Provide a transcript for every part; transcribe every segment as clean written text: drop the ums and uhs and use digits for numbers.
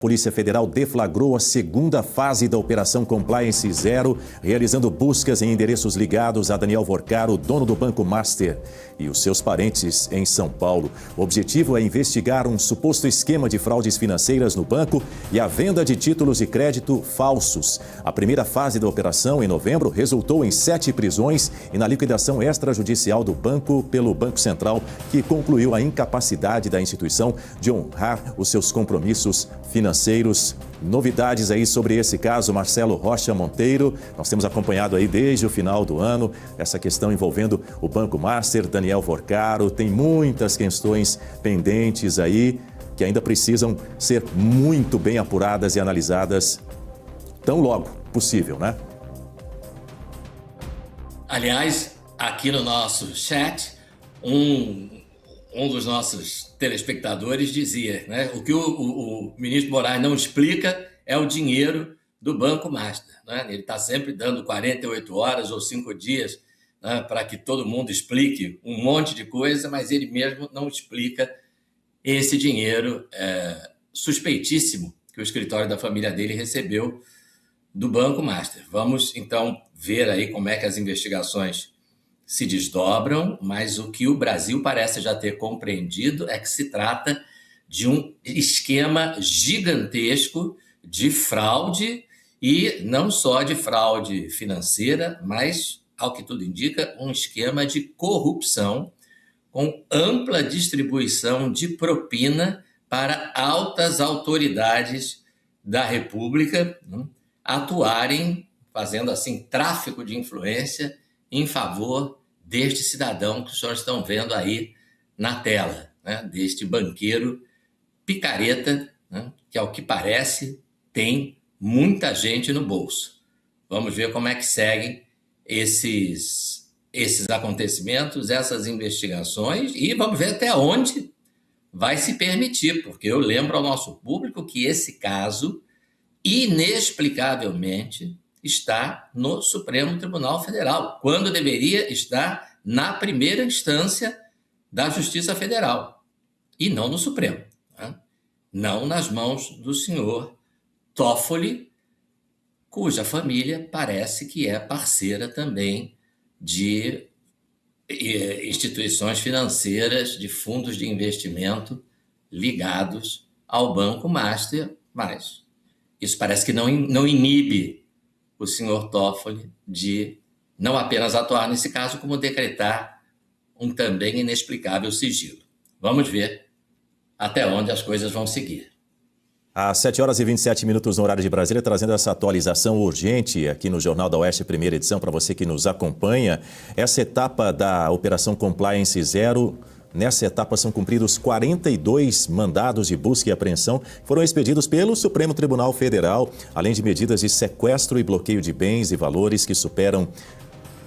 Polícia Federal deflagrou a segunda fase da Operação Compliance Zero, realizando buscas em endereços ligados a Daniel Vorcaro, dono do Banco Master, e os seus parentes em São Paulo. O objetivo é investigar um suposto esquema de fraudes financeiras no banco e a venda de títulos de crédito falsos. A primeira fase da operação, em novembro, resultou em 7 prisões e na liquidação extrajudicial do banco pelo Banco Central, que concluiu a incapacidade da instituição de honrar os seus compromissos financeiros. Novidades aí sobre esse caso, Marcelo Rocha Monteiro. Nós temos acompanhado aí desde o final do ano essa questão envolvendo o Banco Master, Daniel Vorcaro. Tem muitas questões pendentes aí que ainda precisam ser muito bem apuradas e analisadas tão logo possível, né? Aliás, aqui no nosso chat, um dos nossos telespectadores dizia, né, o que o ministro Moraes não explica é o dinheiro do Banco Master. Né? Ele está sempre dando 48 horas ou 5 dias, né, para que todo mundo explique um monte de coisa, mas ele mesmo não explica esse dinheiro suspeitíssimo que o escritório da família dele recebeu do Banco Master. Vamos, então, ver aí como é que as investigações se desdobram, mas o que o Brasil parece já ter compreendido é que se trata de um esquema gigantesco de fraude, e não só de fraude financeira, mas, ao que tudo indica, um esquema de corrupção com ampla distribuição de propina para altas autoridades da República, né, atuarem, fazendo assim tráfico de influência em favor deste cidadão que os senhores estão vendo aí na tela, né? Deste banqueiro picareta, né? Que, ao que parece, tem muita gente no bolso. Vamos ver como é que seguem esses acontecimentos, essas investigações, e vamos ver até onde vai se permitir, porque eu lembro ao nosso público que esse caso, inexplicavelmente, está no Supremo Tribunal Federal, quando deveria estar na primeira instância da Justiça Federal, e não no Supremo, né? Não nas mãos do senhor Toffoli, cuja família parece que é parceira também de instituições financeiras, de fundos de investimento ligados ao Banco Master, mas isso parece que não inibe o senhor Toffoli de não apenas atuar nesse caso, como decretar um também inexplicável sigilo. Vamos ver até onde as coisas vão seguir. Às 7 horas e 27 minutos no horário de Brasília, trazendo essa atualização urgente aqui no Jornal da Oeste, primeira edição, para você que nos acompanha. Essa etapa da Operação Compliance Zero, nessa etapa são cumpridos 42 mandados de busca e apreensão que foram expedidos pelo Supremo Tribunal Federal, além de medidas de sequestro e bloqueio de bens e valores que superam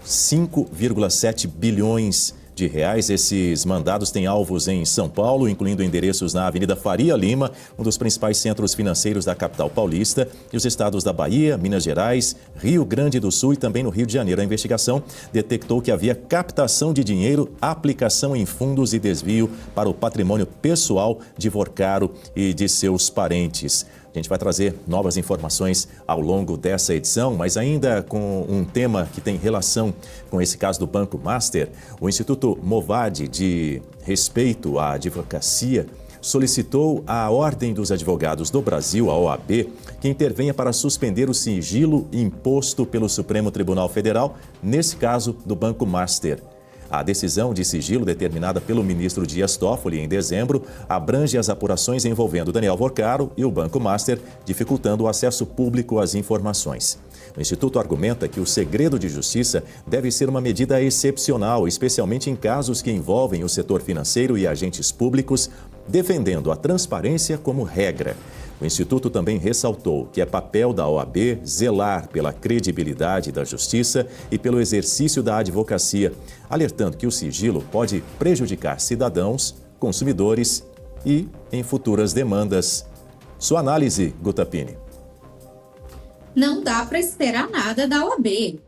5,7 bilhões de reais. Esses mandados têm alvos em São Paulo, incluindo endereços na Avenida Faria Lima, um dos principais centros financeiros da capital paulista, e os estados da Bahia, Minas Gerais, Rio Grande do Sul e também no Rio de Janeiro. A investigação detectou que havia captação de dinheiro, aplicação em fundos e desvio para o patrimônio pessoal de Vorcaro e de seus parentes. A gente vai trazer novas informações ao longo dessa edição, mas ainda com um tema que tem relação com esse caso do Banco Master, o Instituto Movade de Respeito à Advocacia solicitou à Ordem dos Advogados do Brasil, a OAB, que intervenha para suspender o sigilo imposto pelo Supremo Tribunal Federal, nesse caso do Banco Master. A decisão de sigilo determinada pelo ministro Dias Toffoli em dezembro abrange as apurações envolvendo Daniel Vorcaro e o Banco Master, dificultando o acesso público às informações. O Instituto argumenta que o segredo de justiça deve ser uma medida excepcional, especialmente em casos que envolvem o setor financeiro e agentes públicos, defendendo a transparência como regra. O Instituto também ressaltou que é papel da OAB zelar pela credibilidade da justiça e pelo exercício da advocacia, alertando que o sigilo pode prejudicar cidadãos, consumidores e em futuras demandas. Sua análise, Gutapini. Não dá para esperar nada da OAB.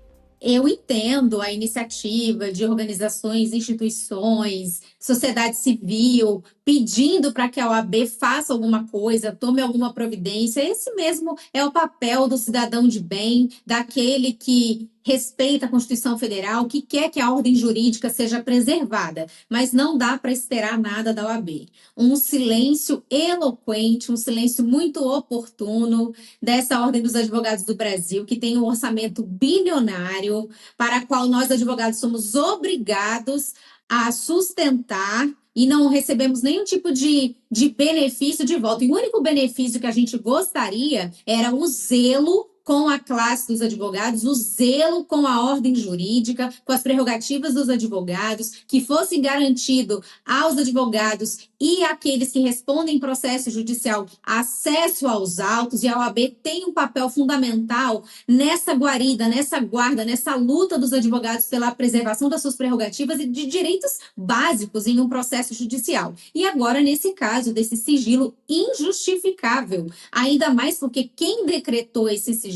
Eu entendo a iniciativa de organizações, instituições, sociedade civil, pedindo para que a OAB faça alguma coisa, tome alguma providência. Esse mesmo é o papel do cidadão de bem, daquele que respeita a Constituição Federal, que quer que a ordem jurídica seja preservada, mas não dá para esperar nada da OAB. Um silêncio eloquente, um silêncio muito oportuno dessa Ordem dos Advogados do Brasil, que tem um orçamento bilionário, para o qual nós, advogados, somos obrigados a sustentar e não recebemos nenhum tipo de benefício de volta. E o único benefício que a gente gostaria era o zelo com a classe dos advogados, o zelo com a ordem jurídica, com as prerrogativas dos advogados, que fosse garantido aos advogados e àqueles que respondem em processo judicial acesso aos autos, e a OAB tem um papel fundamental nessa guarida, nessa guarda, nessa luta dos advogados pela preservação das suas prerrogativas e de direitos básicos em um processo judicial. E agora, nesse caso desse sigilo injustificável, ainda mais porque quem decretou esse sigilo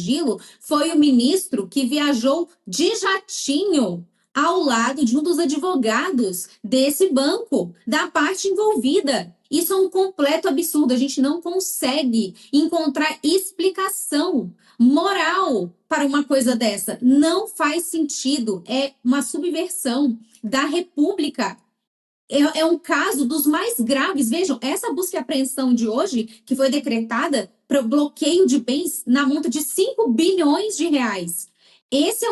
foi o ministro que viajou de jatinho ao lado de um dos advogados desse banco, da parte envolvida. Isso é um completo absurdo. A gente não consegue encontrar explicação moral para uma coisa dessa. Não faz sentido. É uma subversão da República. É um caso dos mais graves. Vejam, essa busca e apreensão de hoje, que foi decretada para o bloqueio de bens na monta de 5 bilhões de reais. Esse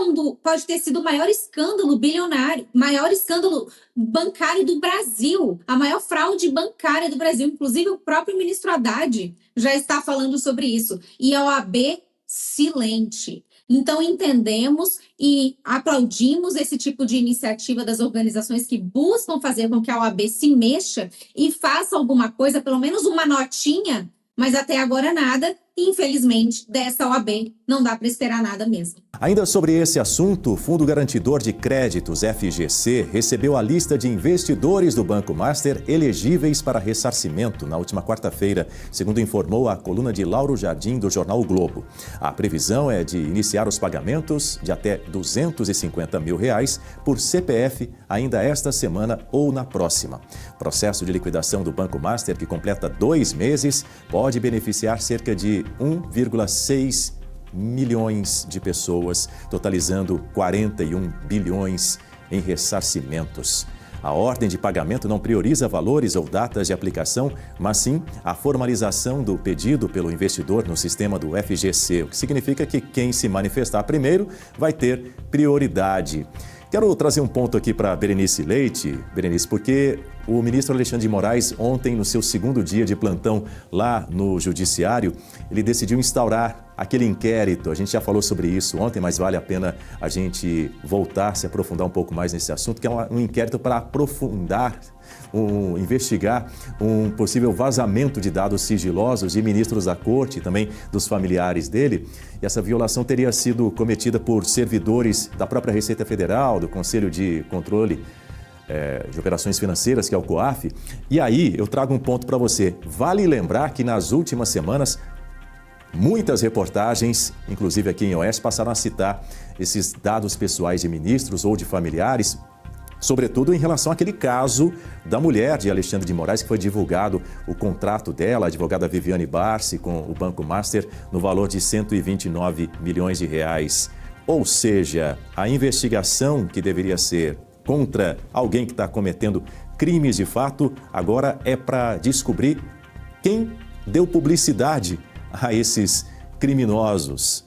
pode ter sido o maior escândalo bilionário, maior escândalo bancário do Brasil, a maior fraude bancária do Brasil. Inclusive, o próprio ministro Haddad já está falando sobre isso. E a OAB, silente. Então, entendemos e aplaudimos esse tipo de iniciativa das organizações que buscam fazer com que a OAB se mexa e faça alguma coisa, pelo menos uma notinha, mas até agora nada. E, infelizmente, dessa OAB não dá para esperar nada mesmo. Ainda sobre esse assunto, o Fundo Garantidor de Créditos, FGC, recebeu a lista de investidores do Banco Master elegíveis para ressarcimento na última quarta-feira, segundo informou a coluna de Lauro Jardim do jornal O Globo. A previsão é de iniciar os pagamentos de até R$250 mil por CPF ainda esta semana ou na próxima. O processo de liquidação do Banco Master, que completa 2 meses, pode beneficiar cerca de 1,6 milhões de pessoas, totalizando 41 bilhões em ressarcimentos. A ordem de pagamento não prioriza valores ou datas de aplicação, mas sim a formalização do pedido pelo investidor no sistema do FGC, o que significa que quem se manifestar primeiro vai ter prioridade. Quero trazer um ponto aqui para Berenice Leite, Berenice, porque o ministro Alexandre de Moraes, ontem, no seu segundo dia de plantão lá no Judiciário, ele decidiu instaurar aquele inquérito. A gente já falou sobre isso ontem, mas vale a pena a gente voltar, se aprofundar um pouco mais nesse assunto, que é um inquérito para aprofundar, investigar um possível vazamento de dados sigilosos de ministros da Corte e também dos familiares dele. E essa violação teria sido cometida por servidores da própria Receita Federal, do Conselho de Controle de Operações Financeiras, que é o COAF. E aí eu trago um ponto para você. Vale lembrar que nas últimas semanas, muitas reportagens, inclusive aqui em Oeste, passaram a citar esses dados pessoais de ministros ou de familiares, sobretudo em relação àquele caso da mulher de Alexandre de Moraes, que foi divulgado o contrato dela, a advogada Viviane Barsi, com o Banco Master, no valor de 129 milhões de reais. Ou seja, a investigação que deveria ser contra alguém que está cometendo crimes de fato, agora é para descobrir quem deu publicidade a esses criminosos.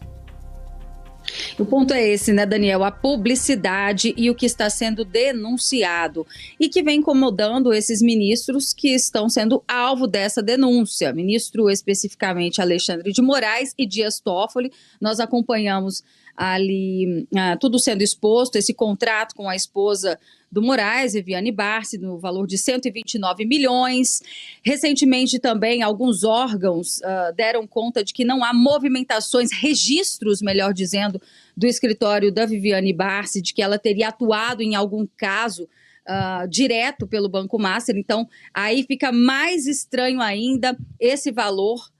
O ponto é esse, né, Daniel? A publicidade e o que está sendo denunciado e que vem incomodando esses ministros que estão sendo alvo dessa denúncia. Ministro especificamente Alexandre de Moraes e Dias Toffoli. Nós acompanhamos ali tudo sendo exposto, esse contrato com a esposa do Moraes, Viviane Barsi, no valor de 129 milhões. Recentemente também alguns órgãos deram conta de que não há movimentações, registros, melhor dizendo, do escritório da Viviane Barsi, de que ela teria atuado em algum caso direto pelo Banco Master. Então, aí fica mais estranho ainda esse valor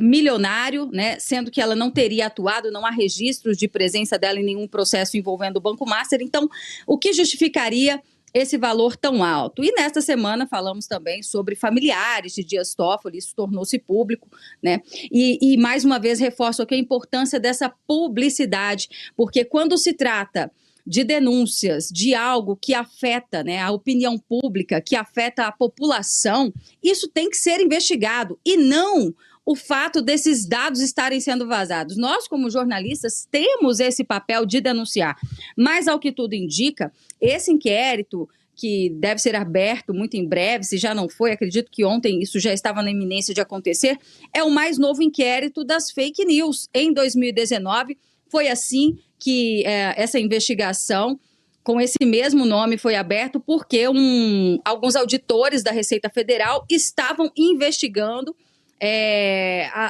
milionário, né, sendo que ela não teria atuado, não há registros de presença dela em nenhum processo envolvendo o Banco Master. Então, o que justificaria esse valor tão alto? E nesta semana falamos também sobre familiares de Dias Toffoli, isso tornou-se público, né? E mais uma vez reforço aqui a importância dessa publicidade, porque quando se trata de denúncias de algo que afeta, né, a opinião pública, que afeta a população, isso tem que ser investigado e não o fato desses dados estarem sendo vazados. Nós, como jornalistas, temos esse papel de denunciar, mas, ao que tudo indica, esse inquérito, que deve ser aberto muito em breve, se já não foi, acredito que ontem isso já estava na iminência de acontecer, é o mais novo inquérito das fake news. Em 2019, foi assim que essa investigação, com esse mesmo nome, foi aberto, porque alguns auditores da Receita Federal estavam investigando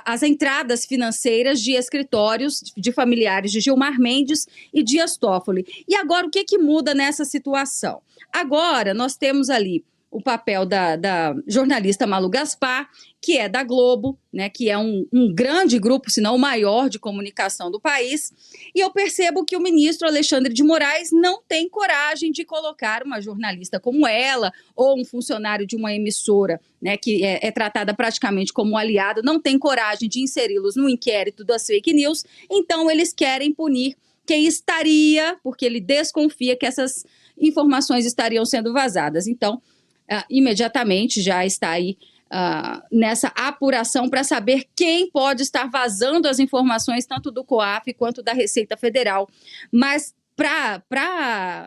as entradas financeiras de escritórios de familiares de Gilmar Mendes e Dias Toffoli. E agora, o que muda nessa situação? Agora, nós temos ali o papel da jornalista Malu Gaspar, que é da Globo, né, que é um grande grupo, se não o maior, de comunicação do país, e eu percebo que o ministro Alexandre de Moraes não tem coragem de colocar uma jornalista como ela, ou um funcionário de uma emissora, né, que é tratada praticamente como um aliado, não tem coragem de inseri-los no inquérito das fake news, então eles querem punir quem estaria, porque ele desconfia que essas informações estariam sendo vazadas. Então, imediatamente já está aí nessa apuração para saber quem pode estar vazando as informações tanto do COAF quanto da Receita Federal. Mas para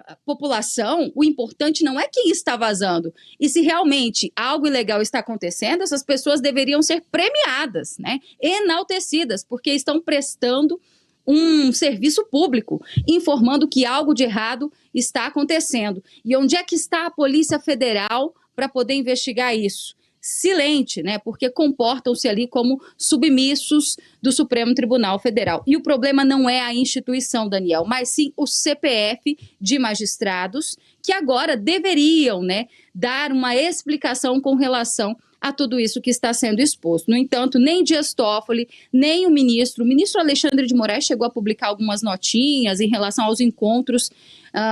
a população, o importante não é quem está vazando. E se realmente algo ilegal está acontecendo, essas pessoas deveriam ser premiadas, né? Enaltecidas, porque estão prestando um serviço público, informando que algo de errado está acontecendo. E onde é que está a Polícia Federal para poder investigar isso? Silente, né? Porque comportam-se ali como submissos do Supremo Tribunal Federal. E o problema não é a instituição, Daniel, mas sim o CPF de magistrados, que agora deveriam, né, dar uma explicação com relação a tudo isso que está sendo exposto. No entanto, nem Dias Toffoli, nem o ministro Alexandre de Moraes chegou a publicar algumas notinhas em relação aos encontros,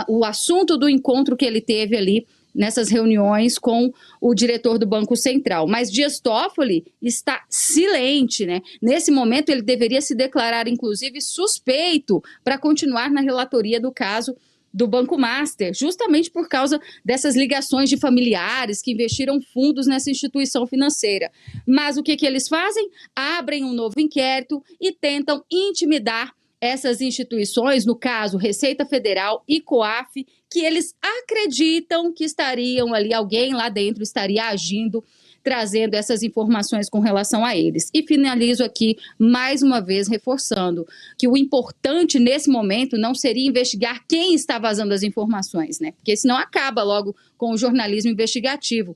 o assunto do encontro que ele teve ali nessas reuniões com o diretor do Banco Central. Mas Dias Toffoli está silente, né? Nesse momento, ele deveria se declarar, inclusive, suspeito para continuar na relatoria do caso do Banco Master, justamente por causa dessas ligações de familiares que investiram fundos nessa instituição financeira. Mas o que eles fazem? Abrem um novo inquérito e tentam intimidar essas instituições, no caso Receita Federal e COAF, que eles acreditam que estariam ali, alguém lá dentro estaria agindo, trazendo essas informações com relação a eles. E finalizo aqui, mais uma vez, reforçando que o importante nesse momento não seria investigar quem está vazando as informações, né? Porque senão acaba logo com o jornalismo investigativo.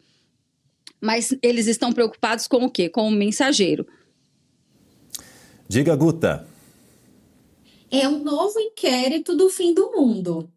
Mas eles estão preocupados com o quê? Com o mensageiro. Diga, Guta. É um novo inquérito do fim do mundo.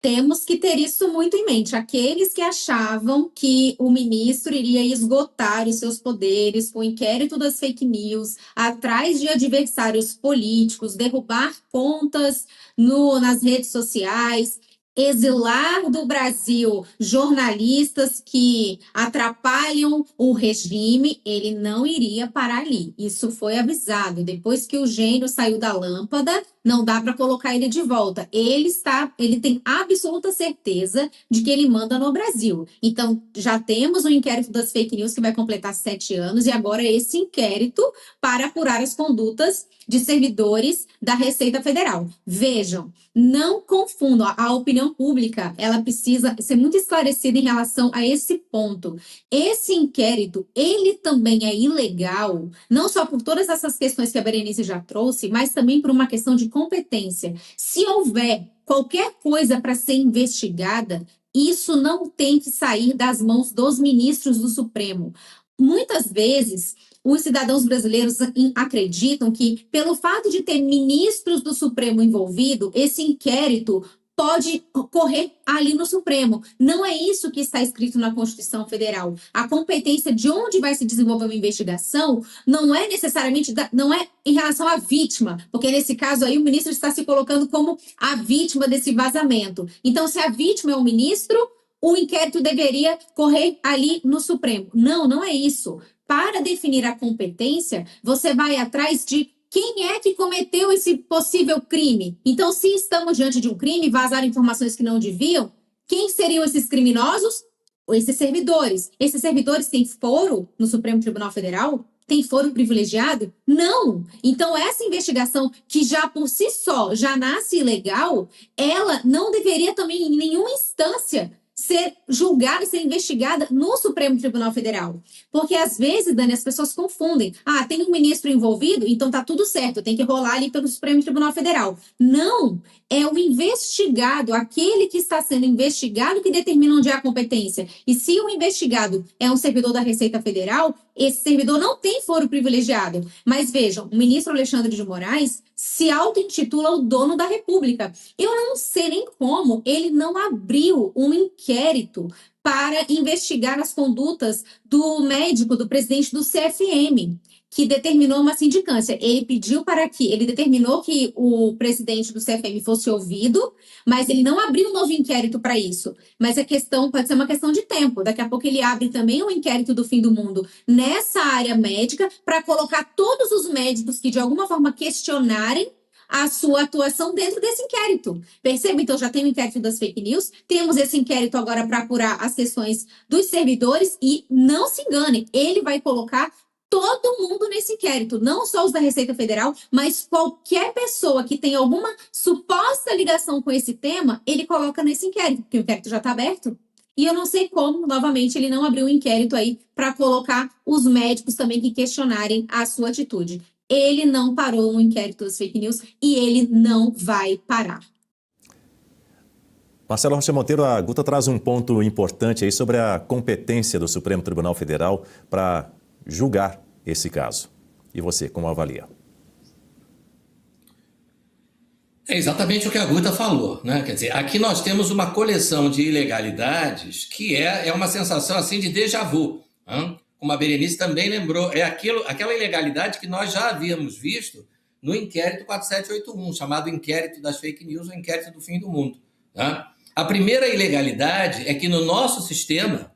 Temos que ter isso muito em mente. Aqueles que achavam que o ministro iria esgotar os seus poderes com o inquérito das fake news, atrás de adversários políticos, derrubar contas nas redes sociais, exilar do Brasil jornalistas que atrapalham o regime, ele não iria parar ali. Isso foi avisado. Depois que o gênio saiu da lâmpada, não dá para colocar ele de volta. Ele tem absoluta certeza de que ele manda no Brasil. Então, já temos o inquérito das fake news que vai completar 7 anos e agora esse inquérito para apurar as condutas de servidores da Receita Federal. Vejam, não confundam. A opinião pública, ela precisa ser muito esclarecida em relação a esse ponto. Esse inquérito, ele também é ilegal, não só por todas essas questões que a Berenice já trouxe, mas também por uma questão de competência. Se houver qualquer coisa para ser investigada, isso não tem que sair das mãos dos ministros do Supremo. Muitas vezes, os cidadãos brasileiros acreditam que, pelo fato de ter ministros do Supremo envolvido, esse inquérito pode correr ali no Supremo. Não é isso que está escrito na Constituição Federal. A competência de onde vai se desenvolver uma investigação não é necessariamente, não é em relação à vítima, porque nesse caso aí o ministro está se colocando como a vítima desse vazamento. Então, se a vítima é o ministro, o inquérito deveria correr ali no Supremo. Não, não é isso. Para definir a competência, você vai atrás de quem é que cometeu esse possível crime. Então, se estamos diante de um crime, vazaram informações que não deviam, quem seriam esses criminosos? Esses servidores. Esses servidores têm foro no Supremo Tribunal Federal? Tem foro privilegiado? Não! Então, essa investigação, que já por si só já nasce ilegal, ela não deveria também, em nenhuma instância, ser julgada, ser investigada no Supremo Tribunal Federal. Porque, às vezes, Dani, as pessoas confundem. Ah, tem um ministro envolvido, então tá tudo certo, tem que rolar ali pelo Supremo Tribunal Federal. Não! É o investigado, aquele que está sendo investigado, que determina onde é a competência. E se o investigado é um servidor da Receita Federal, esse servidor não tem foro privilegiado. Mas vejam, o ministro Alexandre de Moraes se auto-intitula o dono da República. Eu não sei nem como ele não abriu um inquérito para investigar as condutas do médico, do presidente do CFM, que determinou uma sindicância. Ele determinou que o presidente do CFM fosse ouvido, mas ele não abriu um novo inquérito para isso. Mas a questão pode ser uma questão de tempo. Daqui a pouco ele abre também um inquérito do fim do mundo nessa área médica para colocar todos os médicos que de alguma forma questionarem a sua atuação dentro desse inquérito. Perceba? Então, já tem o inquérito das fake news, temos esse inquérito agora para apurar as questões dos servidores e não se enganem, ele vai colocar todo mundo nesse inquérito, não só os da Receita Federal, mas qualquer pessoa que tenha alguma suposta ligação com esse tema, ele coloca nesse inquérito, porque o inquérito já está aberto. E eu não sei como, novamente, ele não abriu um inquérito aí para colocar os médicos também que questionarem a sua atitude. Ele não parou um inquérito das fake news e ele não vai parar. Marcelo Rocha Monteiro, a Guta traz um ponto importante aí sobre a competência do Supremo Tribunal Federal para julgar esse caso. E você, como avalia? É exatamente o que a Guta falou, né? Quer dizer, aqui nós temos uma coleção de ilegalidades que é uma sensação assim de déjà vu, né? Como a Berenice também lembrou, aquela ilegalidade que nós já havíamos visto no inquérito 4781, chamado inquérito das fake news, ou inquérito do fim do mundo, né? A primeira ilegalidade é que no nosso sistema,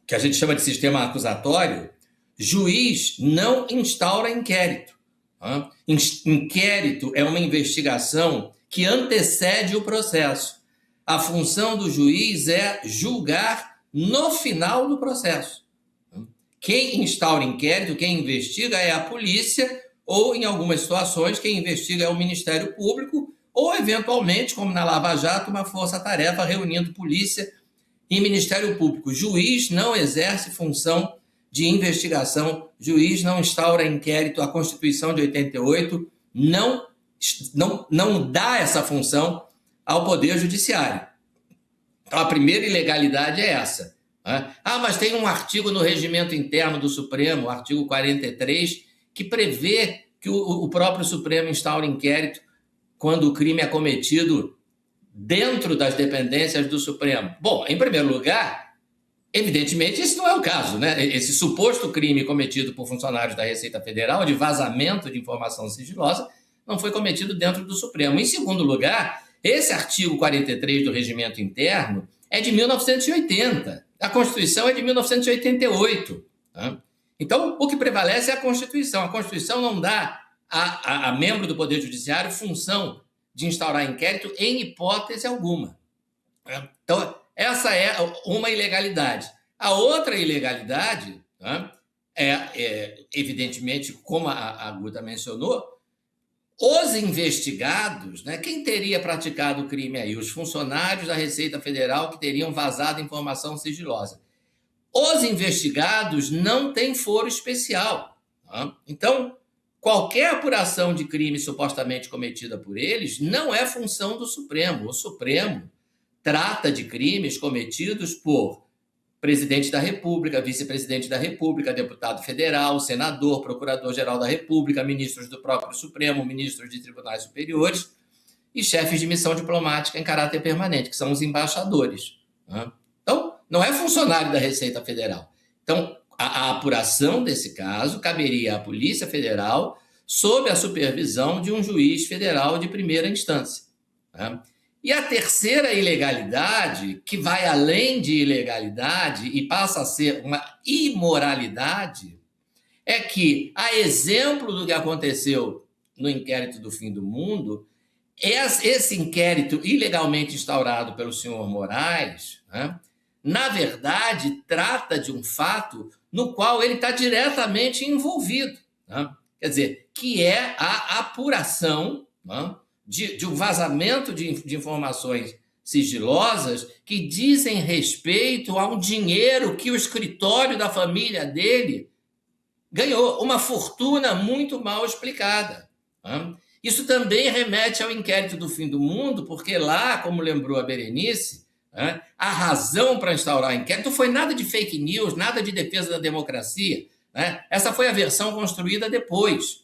que a gente chama de sistema acusatório, juiz não instaura inquérito. Inquérito é uma investigação que antecede o processo. A função do juiz é julgar no final do processo. Quem instaura inquérito, quem investiga é a polícia, ou, em algumas situações, quem investiga é o Ministério Público, ou, eventualmente, como na Lava Jato, uma força-tarefa reunindo polícia e Ministério Público. Juiz não exerce função de investigação, juiz não instaura inquérito, a Constituição de 88 não dá essa função ao Poder Judiciário. Então, a primeira ilegalidade é essa. Mas tem um artigo no regimento interno do Supremo, o artigo 43, que prevê que o próprio Supremo instaura inquérito quando o crime é cometido dentro das dependências do Supremo. Bom, em primeiro lugar, evidentemente, esse não é o caso, né? Esse suposto crime cometido por funcionários da Receita Federal, de vazamento de informação sigilosa, não foi cometido dentro do Supremo. Em segundo lugar, esse artigo 43 do regimento interno é de 1980. A Constituição é de 1988. Tá? Então, o que prevalece é a Constituição. A Constituição não dá a membro do Poder Judiciário função de instaurar inquérito em hipótese alguma. Então, essa é uma ilegalidade. A outra ilegalidade, né, evidentemente, como a Guta mencionou, os investigados, né, quem teria praticado o crime aí? Os funcionários da Receita Federal que teriam vazado informação sigilosa. Os investigados não têm foro especial. Né? Então, qualquer apuração de crime supostamente cometida por eles não é função do Supremo. O Supremo trata de crimes cometidos por presidente da República, vice-presidente da República, deputado federal, senador, procurador-geral da República, ministros do próprio Supremo, ministros de tribunais superiores. e chefes de missão diplomática em caráter permanente, que são os embaixadores. Né? Então, não é funcionário da Receita Federal. Então, a apuração desse caso caberia à Polícia Federal sob a supervisão de um juiz federal de primeira instância. Né? E a terceira ilegalidade, que vai além de ilegalidade e passa a ser uma imoralidade, é que, a exemplo do que aconteceu no inquérito do Fim do Mundo, esse inquérito ilegalmente instaurado pelo senhor Moraes, né, na verdade, trata de um fato no qual ele está diretamente envolvido. Né? Quer dizer, que é a apuração, né, de um vazamento de informações sigilosas que dizem respeito a um dinheiro que o escritório da família dele ganhou, uma fortuna muito mal explicada. Né? Isso também remete ao inquérito do Fim do Mundo, porque lá, como lembrou a Berenice, né, a razão para instaurar o inquérito não foi nada de fake news, nada de defesa da democracia. Né? Essa foi a versão construída depois.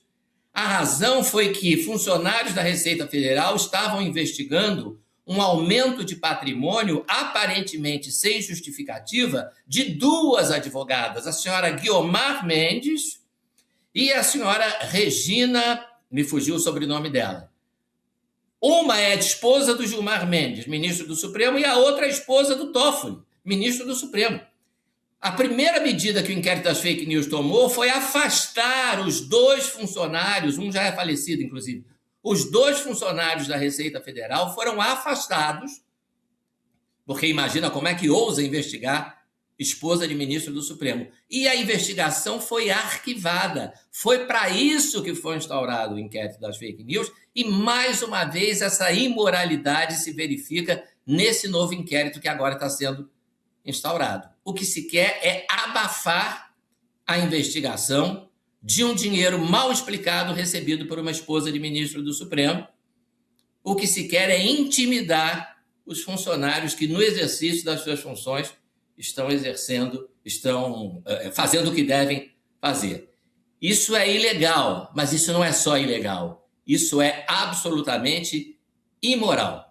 A razão foi que funcionários da Receita Federal estavam investigando um aumento de patrimônio aparentemente sem justificativa de duas advogadas, a senhora Guiomar Mendes e a senhora Regina, me fugiu o sobrenome dela. Uma é a esposa do Gilmar Mendes, ministro do Supremo, e a outra é a esposa do Toffoli, ministro do Supremo. A primeira medida que o inquérito das fake news tomou foi afastar os dois funcionários, um já é falecido, inclusive, os dois funcionários da Receita Federal foram afastados, porque imagina como é que ousa investigar esposa de ministro do Supremo. E a investigação foi arquivada. Foi para isso que foi instaurado o inquérito das fake news e, mais uma vez, essa imoralidade se verifica nesse novo inquérito que agora está sendo instaurado. O que se quer é abafar a investigação de um dinheiro mal explicado recebido por uma esposa de ministro do Supremo. O que se quer é intimidar os funcionários que, no exercício das suas funções, estão fazendo o que devem fazer. Isso é ilegal, mas isso não é só ilegal. Isso é absolutamente imoral.